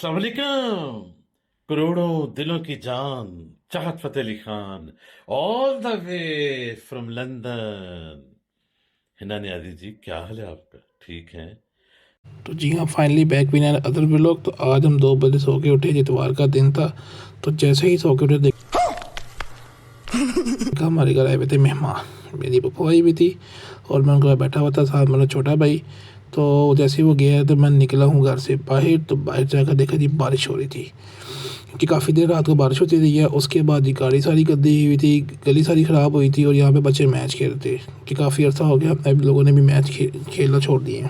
अस्सलाम वालेकुम। करोड़ों दिलों की जान Chahat Fateh Ali Khan all the way from London. Hina Niazi ji, क्या हाल है आपका? ठीक है? तो जी हाँ, finally back with and other vlog. तो आज हम 2 बजे सो के उठे, इतवार का दिन था। तो जैसे ही सो के उठे देखा हमारे घर आए हुए थे मेहमान, मेरी पप्पू आई हुई थी और मैं उनके घर बैठा हुआ था, साथ मेरा छोटा भाई। तो जैसे ही वो गया तो मैं निकला हूँ घर से बाहर। तो बाहर जाकर देखा जी बारिश हो रही थी, कि काफ़ी देर रात को बारिश होती रही है। उसके बाद जी गाड़ी सारी गंदी हुई थी, गली सारी ख़राब हुई थी और यहाँ पे बच्चे मैच खेल रहे थे कि काफ़ी अर्सा हो गया अब लोगों ने भी मैच खेलना छोड़ दिए।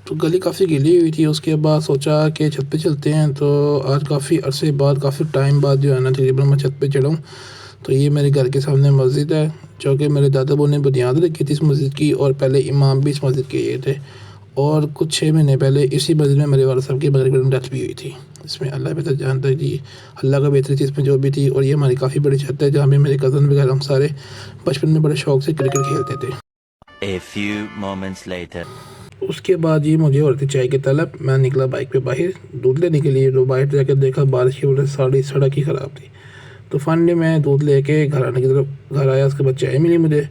तो गली काफ़ी गीली हुई थी। उसके बाद सोचा कि छत पे चलते हैं। तो आज काफ़ी अरसे बाद, काफ़ी टाइम बाद जो है ना, तकरीबन मैं छत पे चढ़ा हूँ। तो ये मेरे घर के सामने मस्जिद है, जो कि मेरे दादाबू ने बुनियाद रखी थी इस मस्जिद की, और पहले इमाम भी इस मस्जिद के ये थे। और कुछ 6 महीने पहले इसी मस्जिद में मेरे वाला साहब की मगरिब में डेथ भी हुई थी। इसमें अल्लाह बेहतर जानता है जी, अल्लाह का बेहतरी चीज़ में जो भी थी। और ये हमारी काफ़ी बड़ी छत है, जहाँ पे मेरे कज़न वगैरह हम सारे बचपन में बड़े शौक से क्रिकेट खेलते थे। A few moments later. उसके बाद ये मुझे और थी चाय की तलब। मैं निकला बाइक पे बाहर दूध लेने के लिए। तो बाहर जाकर देखा बारिश की वजह से सारी सड़क ही ख़राब थी। तो फाइनली मैं दूध लेके घर आने की तरफ घर आया। उसके बाद चाय मिली मुझे।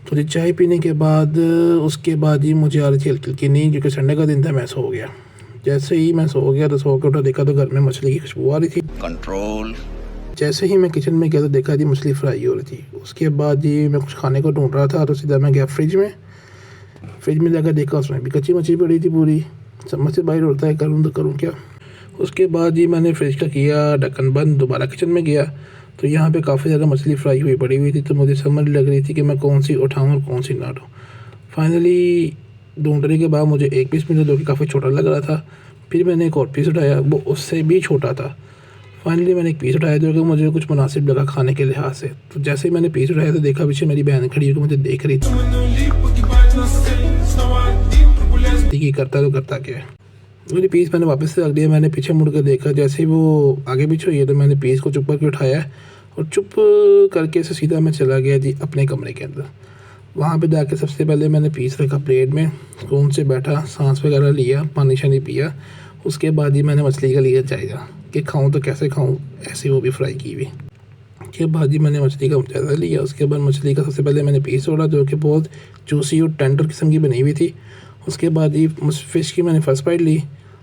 तो जी चाय पीने के बाद उसके बाद ही मुझे आ रही थी हल्की हल्की नींद, क्योंकि संडे का दिन था। मैं सो गया। जैसे ही मैं सो गया तो सो के उठा, देखा तो घर में मछली की खुशबू आ रही थी। Control. जैसे ही मैं किचन में गया तो देखा जी मछली फ्राई हो रही थी। उसके बाद जी मैं कुछ खाने को ढूंढ रहा था, तो सीधा मैं गया फ्रिज में जाकर देखा उसमें भी कच्ची मछली पड़ी थी पूरी। समझ से बाहर होता है, करूँ तो करूँ क्या। उसके बाद जी मैंने फ्रिज का किया ढक्कन बंद, दोबारा किचन में गया तो यहाँ पे काफ़ी ज़्यादा मछली फ्राई हुई पड़ी हुई थी। तो मुझे समझ लग रही थी कि मैं कौन सी उठाऊँ और कौन सी ना उठाऊँ। फाइनली ढूंढने के बाद मुझे एक पीस मिला, जो कि काफ़ी छोटा लग रहा था। फिर मैंने एक और पीस उठाया, वो उससे भी छोटा था। फाइनली मैंने एक पीस उठाया जो कि मुझे कुछ मुनासिब लगा खाने के लिहाज से। तो जैसे ही मैंने पीस उठाया तो देखा पीछे मेरी बहन खड़ी होकर मुझे देख रही थी कि करता तो करता क्या है। मेरी पीस मैंने वापस से रख दिया। मैंने पीछे मुड़ कर देखा, जैसे ही वो आगे पीछे हुई है तो मैंने पीस को चुप करके उठाया और चुप करके से सीधा मैं चला गया जी अपने कमरे के अंदर। वहाँ पे जाके सबसे पहले मैंने पीस रखा प्लेट में, सुकून से बैठा, सांस वगैरह लिया, पानी शानी पिया। उसके बाद ही मैंने मछली का लिया जायज़ा कि खाऊं तो कैसे खाऊं, ऐसे वो भी फ्राई की हुई। उसके बाद ही मैंने मछली का जायज़ा लिया। उसके बाद मछली का सबसे पहले मैंने पीस तोड़ा, जो कि बहुत जूसी और टेंडर किस्म की बनी हुई थी। उसके बाद ही फ़िश की मैंने फर्स्ट बाइट ली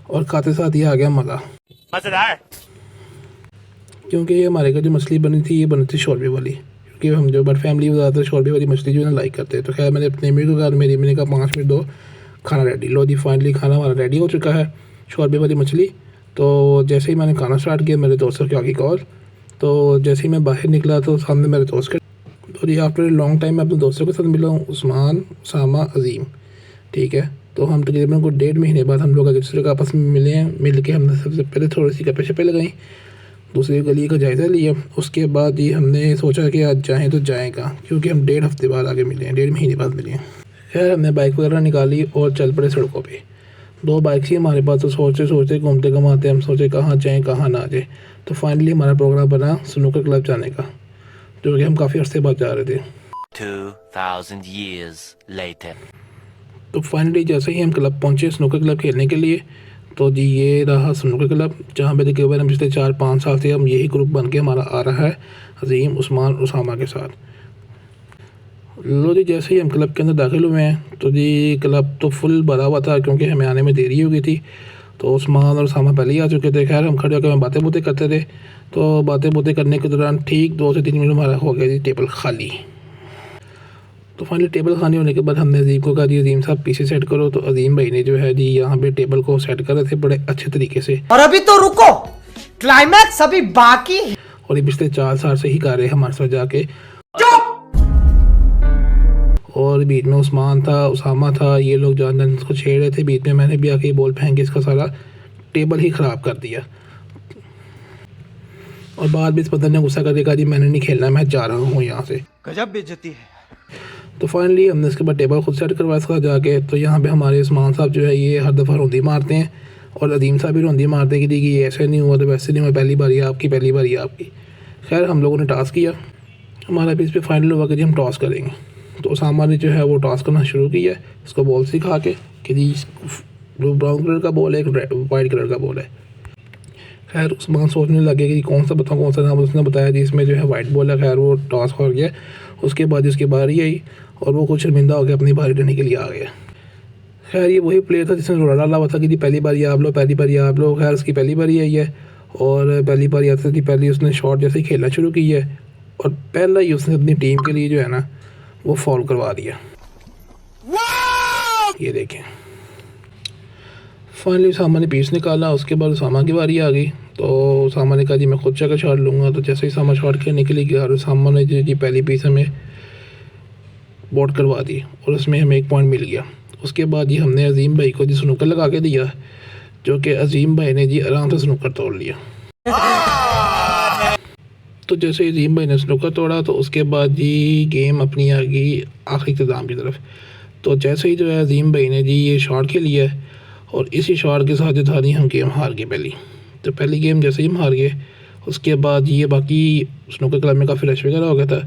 और खाते साथ ही आ गया मज़ा, क्योंकि ये हमारे घर जो मछली बनी थी ये बनी थी शोरबे वाली। क्योंकि हम जो बट फैमिली में ज़्यादातर शोरबे वाली मछली जो है ना लाइक करते हैं। तो खैर मैंने अपने अमीर को कहा, मेरी मैंने कहा 5 मिनट दो, खाना रेडी। लो जी फाइनली खाना हमारा रेडी हो चुका है, शोरबे वाली मछली। तो जैसे ही मैंने खाना स्टार्ट किया, मेरे दोस्तों की आगे कॉल। तो जैसे ही मैं बाहर निकला तो सामने मेरे दोस्त के। तो जी आफ्टर लॉन्ग टाइम मैं अपने दोस्तों के साथ मिला हूँ, उस्मान, उसामा, अजीम। ठीक है, तो हम तकरीबन को 1.5 महीने बाद हम लोग एक दूसरे को आपस में मिले हैं। मिल के हमने सबसे पहले थोड़ी सी गप्पे शप्पे लगाई, दूसरी गली का जायज़ा लिया। उसके बाद ही हमने सोचा कि आज जाएँ तो जाएगा, क्योंकि हम 1.5 हफ्ते बाद आगे मिले हैं, 1.5 महीने बाद मिले हैं। खैर हमने बाइक वगैरह निकाली और चल पड़े सड़कों पे। 2 बाइक थी हमारे पास। तो सोचते घूमते घमाते हम सोचे कहाँ जाएँ कहाँ ना जाए। तो फाइनली हमारा प्रोग्राम बना स्नूकर क्लब जाने का, जो कि हम काफ़ी अर्से बाद जा रहे थे। 2000 years later. तो फाइनली जैसे ही हम क्लब पहुँचे स्नूकर क्लब खेलने के लिए, तो जी ये रहा स्नूकर क्लब, जहाँ पे तकरीबन हम पिछले 4-5 साल से हम यही ग्रुप बन के हमारा आ रहा है, अजीम, उस्मान, उसामा के साथ। लो जी जैसे ही हम क्लब के अंदर दाखिल हुए हैं तो जी क्लब तो फुल भरा हुआ था, क्योंकि हमें आने में देरी हो गई थी। तो उस्मान और उसामा पहले ही आ चुके थे। खैर हम खड़े होकर बातें बूतें करते थे। तो बातें बूतें करने के दौरान ठीक 2 से 3 मिनट हमारा हो गया जी टेबल खाली। तो फाइनली टेबल खाली होने के बाद हमने अजीम को कहा, जी अजीम साहब पीछे सेट करो। तो अजीम भाई ने जो है जी यहाँ पे टेबल को सेट कर रहे थे बड़े अच्छे तरीके से। और अभी तो रुको, क्लाइमैक्स अभी बाकी है। और ये पिछले 4 साल से ही कर रहे हैं हमारे साथ जाके। और बीच में उस्मान था, उसामा था, ये लोग जान इसको छेड़ रहे थे। बीच में मैंने भी आके बॉल फेंक के इसका सारा टेबल ही ख़राब कर दिया। और बाद में इस बंदर ने गुस्सा करके कहा, जी मैंने नहीं खेलना, मैं जा रहा हूँ यहाँ से। गजब बेइज्जती है। तो फाइनली हमने इसके बाद टेबल खुद सेट करवाया इसका जाके। तो यहाँ पे हमारे उस्मान साहब जो है ये हर दफ़ा रौंदी मारते हैं, और अजीम साहब भी रौंदी मारते हैं कि देखिए ये ऐसे नहीं हुआ तो वैसे नहीं हुआ, पहली बार ये आपकी, पहली बार ये आपकी। खैर हम लोगों ने टास्क किया, हमारा भी इस पर फाइनल हुआ कि जी हम टॉस करेंगे। तो उसामा ने जो है वो टॉस करना शुरू किया, इसको बॉल सिखा के कि जी ब्राउन कलर का बॉल है, एक वाइट कलर का बॉल है। खैर उस्मान सोचने लगे कि कौन सा बताऊँ कौन सा नाम। उसने बताया जी इसमें जो है वाइट बॉल है। खैर वो टॉस हो गया। उसके बाद उसकी बारी आई और वो कुछ शर्मिंदा हो गया, अपनी बारी लेने के लिए आ गया। खैर ये वही प्लेयर था जिसने रोड़ा डाला हुआ था कि जी पहली बारी आप लो, पहली बारी आप लो। खैर उसकी पहली बारी आई है और पहली बारी आते थी पहले उसने शॉट जैसे ही खेलना शुरू की है और पहला ही उसने अपनी टीम के लिए जो है ना वो फॉल करवा दिया। ये देखें, फाइनली उसामा ने पीस निकाला। उसके बाद उसामा की बारी आ गई तो उसामा ने कहा जी मैं खुद चक्कर शॉट लूँगा। तो जैसे ही उसामा शॉट खेलने के लिए गया और उसामा ने जी पहली पीस हमें बोट करवा दी और उसमें हमें 1 पॉइंट मिल गया। उसके बाद ये हमने अजीम भाई को जी स्नूकर लगा के दिया, जो कि अजीम भाई ने जी आराम से स्नूकर तोड़ लिया। तो जैसे ही अजीम भाई ने स्नूकर तोड़ा तो उसके बाद जी गेम अपनी आ गई आखिरी इख्तिताम की तरफ। तो जैसे ही जो है अजीम भाई ने जी ये शॉट खेली है और इसी शॉट के साथ जो था नहीं हम गेम हार गए पहली। तो पहली गेम जैसे ही हम हार गए उसके बाद ये बाकी स्नूकर क्लब में काफ़ी रश वगैरह हो गया था।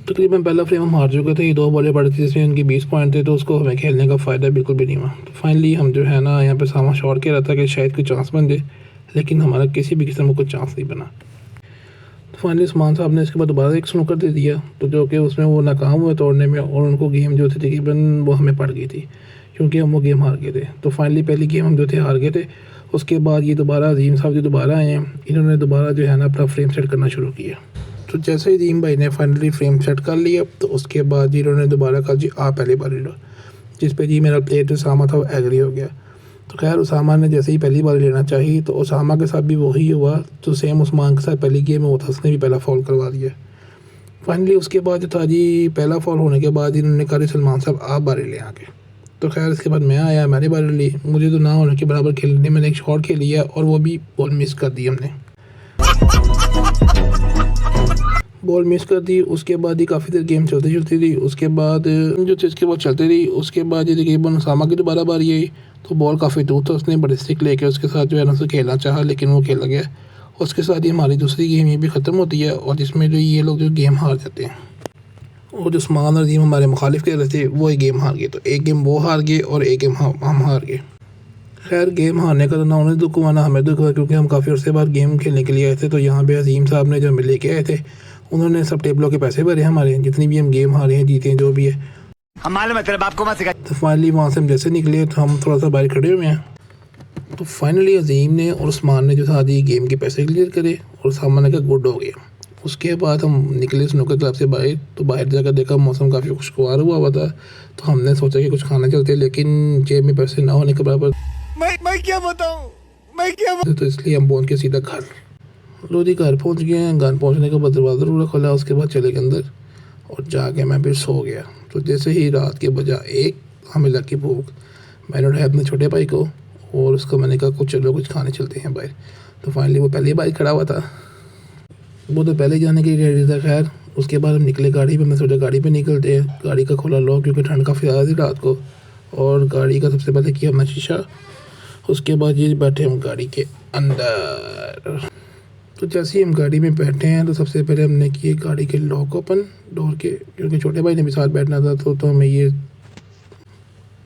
तकरीबन पहला फ्रेम हम हार चुके थे। ये 2 बॉलें पड़ी थी जिसमें उनकी 20 पॉइंट थे, तो उसको हमें खेलने का फ़ायदा बिल्कुल भी नहीं हुआ। तो फाइनली हम जो है ना यहाँ पे सामा शॉट के रहा था कि शायद कोई चांस बन जाए, लेकिन हमारा किसी भी किस्म का कोई चांस नहीं बना। तो फाइनली उस्मान साहब ने इसके बाद दोबारा एक स्नूकर दे दिया, तो जो कि उसमें वो नाकाम हुए तोड़ने में और उनको गेम जो थी तकरीबन वो हमें पड़ गई थी क्योंकि हम वो गेम हार गए थे। तो फाइनली पहली गेम हम जो थे हार गए थे। उसके बाद ये दोबारा अजीम साहब जो दोबारा आए हैं, इन्होंने दोबारा जो है ना अपना फ्रेम सेट करना शुरू किया। तो जैसे ही अजीम भाई ने फाइनली फ्रेम सेट कर लिया तो उसके बाद जी इन्होंने दोबारा कहा जी आप पहली बारी लो, जिस पे जी मेरा प्लेयर उसामा था वो एग्री हो गया। तो खैर उसामा ने जैसे ही पहली बारी लेना चाहिए तो उसामा के साथ भी वही हुआ, तो सेम उस्मान के साथ पहली गेम में वो था, उसने भी पहला फॉल करवा दिया। फाइनली उसके बाद जो था जी पहला फॉल होने के बाद इन्होंने कहा सलमान साहब आप बारी ले आके। तो खैर इसके बाद मैं आया, मैंने बारी ली। मुझे तो ना होने के बराबर खेलने मैंने एक शॉट खेली है और वो भी बॉल मिस कर दी हमने, बॉल मिस कर दी। उसके बाद ही काफ़ी देर गेम चलती थी। उसके बाद जो थी उसके बाद चलती रही। उसके बाद ये तकरीबन उसामा की दोबारा बारी आई तो बॉल काफ़ी दूर था, उसने बड़े स्टिक लेके उसके साथ जो है ना उसे खेलना चाहा लेकिन वो खेला गया। उसके साथ ही हमारी दूसरी गेम ये भी ख़त्म होती है और जिसमें जो ये लोग जो गेम हार जाते हैं और जो उस्मान और अजीम हमारे मुखालिफ कह रहे थे वो एक गेम हार गए। तो एक गेम वो हार गए और एक गेम हम हार गए। खैर गेम हारने का तो ना उन्हें दुख हुआ ना हमें दुख हुआ, क्योंकि हम काफ़ी अर्से बाद गेम खेलने के लिए आए थे। तो यहाँ पे अजीम साहब ने जो हमें लेके आए थे उन्होंने सब टेबलों के पैसे भरे हमारे, जितनी भी हम गेम हारे हैं जीते हैं जो भी है। हम मालूम है तेरे बाप को मत सिखा। तो फाइनली वहाँ से हम जैसे निकले तो हम थोड़ा सा बाहर खड़े हुए हैं। तो फाइनली अजीम ने और उस्मान ने जो था जी गेम के पैसे क्लियर करे और सामान का गुड हो गया। उसके बाद हम निकले स्नूकर क्लब से बाहर। तो बाहर जाकर देखा मौसम काफ़ी खुशगवार हुआ था। तो हमने सोचा कि कुछ खाना चलते, लेकिन जेब में पैसे ना होने के बराबर मैं क्या बताऊं तो इसलिए हम पहुँच के सीधा घर। लो जी घर पहुँच गए हैं। घर पहुँचने के बाद दरवाज़ा जरूर खोला, उसके बाद चले गए अंदर और जाके मैं फिर सो गया। तो जैसे ही रात के बजा 1 हमें लगी भूख। मैंने उठाया अपने छोटे भाई को और उसको मैंने कहा कुछ चलो कुछ खाने चलते हैं बाहर। तो फाइनली वो पहले ही बाइक खड़ा हुआ था, वो तो पहले ही जाने के लिए रेडी था। खैर उसके बाद हम निकले गाड़ी पे। मैं सोचा गाड़ी पे निकलते हैं, गाड़ी का खोला लो क्योंकि ठंड काफ़ी ज़्यादा थी रात को, और गाड़ी का सबसे पहले किया हमने शीशा। उसके बाद ये बैठे हम गाड़ी के अंदर। तो जैसे ही हम गाड़ी में बैठे हैं तो सबसे पहले हमने किए गाड़ी के लॉक ओपन डोर के, क्योंकि छोटे भाई ने भी साथ बैठना था तो हमें ये।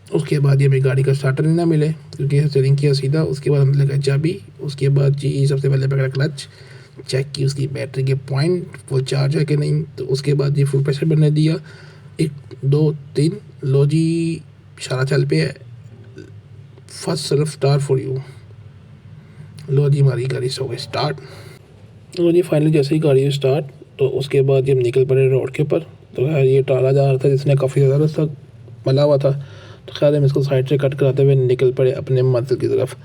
उसके बाद ये हमें गाड़ी का स्टार्टर नहीं ना मिले क्योंकि स्टीयरिंग किया सीधा। उसके बाद हमने लगा चाबी। उसके बाद जी सबसे पहले पकड़ा क्लच, चेक की उसकी बैटरी के पॉइंट फुल चार्ज है कि नहीं। तो उसके बाद जी फुल प्रेशर बनने दिया, 1 2 3 लो जी इशारा चल पे है, first self start for you. लो जी हमारी गाड़ी सो गई स्टार्ट। लो जी फाइनली जैसे ही गाड़ी स्टार्ट तो उसके बाद हम निकल पड़े रोड के ऊपर। तो खैर ये टाला जा रहा था जिसने काफ़ी ज़्यादा रास्ता मला हुआ था। तो खैर हम इसको साइड से कट कराते हुए निकल पड़े अपने मंजिल की तरफ।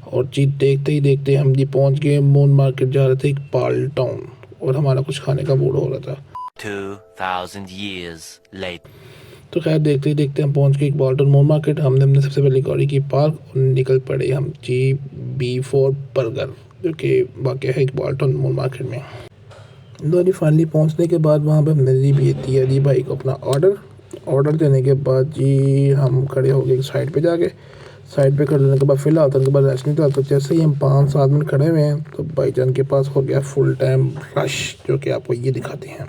और जी देखते ही देखते हम जी पहुंच गए मून मार्केट जा रहे थे, एक पाल टाउन, और हमारा कुछ खाने का मूड हो रहा था। 2000 years later. तो खैर देखते ही देखते हम पहुंच गए इकबाल टाउन मून मार्केट। हमने सबसे पहले गाड़ी की पार्क और निकल पड़े हम जी B4 बर्गर, जो कि वाक़ है इकबाल टाउन मून मार्केट में। दोनों फाइनली पहुंचने के बाद वहाँ पे हमने जी भी दिया जी भाई को अपना ऑर्डर देने के बाद जी हम खड़े हो गए साइड पे जाके। साइड पे खड़े होने के बाद फिलहाल उनके बाद रश नहीं था। तो जैसे ही हम 5-7 मिनट खड़े हुए हैं तो भाईजान के पास हो गया फुल टाइम रश, जो कि आपको ये दिखाते हैं।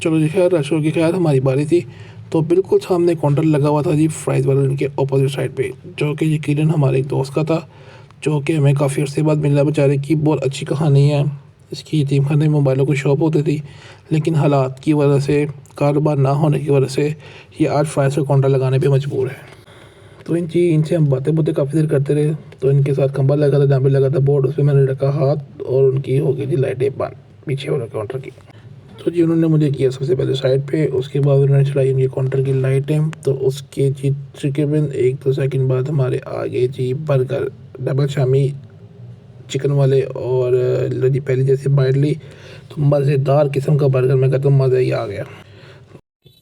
चलो जी खैर रश हो गई। खैर हमारी बारी थी तो बिल्कुल सामने काउंटर लगा हुआ था जी फ्राइज़ वाले के अपोजिट साइड पे, जो कि यकीनन हमारे एक दोस्त का था। जो कि हमें काफ़ी अर्से बाद मिला। बेचारे की बहुत अच्छी कहानी है। इसकी यतीम खाने में मोबाइलों की शॉप होती थी, लेकिन हालात की वजह से, कारोबार ना होने की वजह से ये आज फायर से काउंटर लगाने पे मजबूर है। तो इनसे हम बातें काफ़ी देर करते रहे। तो इनके साथ खंबा लगा था, जहाँ पे लगा था बोर्ड, उसमें मैंने रखा हाथ और उनकी हो गई थी लाइटें बंद पीछे वाले काउंटर की। तो जी उन्होंने मुझे किया सबसे पहले साइड पे, उसके बाद उन्होंने चलाई उनकी काउंटर की लाइटें। तो उसके जी तकरीबन 1-2 सेकंड बाद हमारे आगे जी बर्गर, डबल शामी चिकन वाले, और लो जी पहले जैसे बाइट ली तो मज़ेदार किस्म का बर्गर, मैं कहता हूँ मज़ा ही आ गया,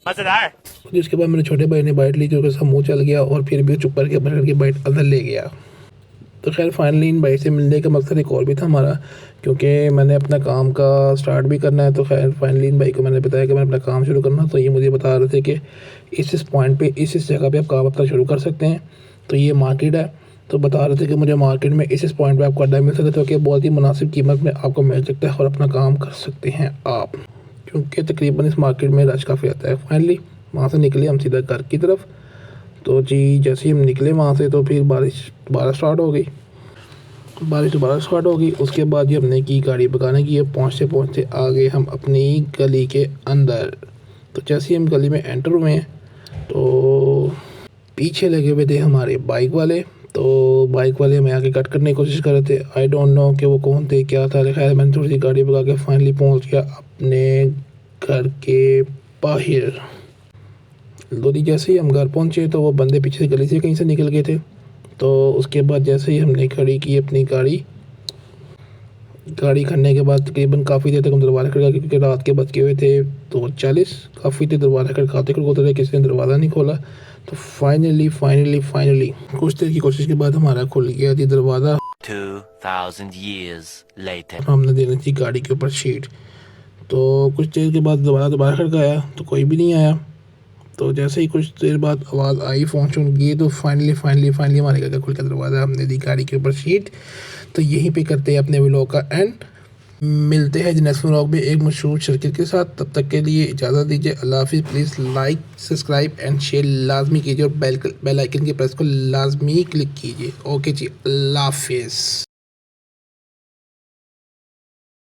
मजेदार। जिसके बाद मेरे छोटे भाई ने बाइट ली, जो कि सब मुँह चल गया और फिर भी चुप करके बर्गर की बाइट अंदर ले गया। तो खैर फाइनली इन भाई से मिलने का मकसद एक और भी था हमारा, क्योंकि मैंने अपना काम का स्टार्ट भी करना है। तो खैर फाइनली इन भाई को मैंने बताया कि मैंने अपना काम शुरू करना। तो ये मुझे बता रहे थे कि इस पॉइंट पे, इस जगह पे आप काम अपना शुरू कर सकते हैं। तो ये मार्केट है। तो बता रहे थे कि मुझे मार्केट में इस पॉइंट पे आपको अड्डा मिल सकता है, तो कि बहुत ही मुनासिब कीमत में आपको मिल सकता है और अपना काम कर सकते हैं आप, क्योंकि तकरीबन इस मार्केट में रश काफ़ी आता है। फाइनली वहाँ से निकले हम सीधा घर की तरफ। तो जी जैसे ही हम निकले वहाँ से, तो फिर बारिश दोबारा स्टार्ट हो गई। उसके बाद जी हमने की गाड़ी भगाने की। पहुँचते पहुँचते आ गए हम अपनी गली के अंदर। तो जैसे ही हम गली में एंटर हुए हैं, तो पीछे लगे हुए थे हमारे बाइक वाले। तो बाइक वाले हमें आगे कट करने की कोशिश कर रहे थे। आई डोंट नो कि वो कौन थे, क्या था। खैर मैंने थोड़ी सी गाड़ी भगा के फाइनली पहुँच गया अपने घर के बाहर। लोधी जैसे ही हम घर पहुँचे, तो वो बंदे पीछे से गली से कहीं से निकल गए थे। तो उसके बाद जैसे ही हमने खड़ी की अपनी गाड़ी करने के बाद तकरीबन काफ़ी देर तक हम दरवाज़ा खड़का, क्योंकि रात के बज के हुए थे 2:40। काफ़ी देर दरवाज़ा खड़काते रहे, किसी ने दरवाज़ा नहीं खोला। तो फाइनली कुछ देर की कोशिश के बाद हमारा खुल गया जी दरवाज़ा। 2000 years later. हमने देनी थी गाड़ी के ऊपर शीट। तो कुछ देर के बाद दोबारा खड़काया, तो कोई भी नहीं आया। तो जैसे ही कुछ देर बाद आवाज़ आई फ़ोन की, तो फाइनली हमारे घर का खुल गया दरवाज़ा। हमने दी गाड़ी के ऊपर शीट। तो यहीं पे करते हैं अपने व्लॉग का एंड। मिलते हैं नेक्स्ट व्लॉग में एक मशहूर शर्कत के साथ। तब तक के लिए इजाज़त दीजिए। अल्लाह हाफ़िज़। Please like, subscribe and share लाजमी कीजिए, और बेल आइकन के प्रेस को लाजमी क्लिक कीजिए। ओके जी, अल्लाह हाफ़िज़।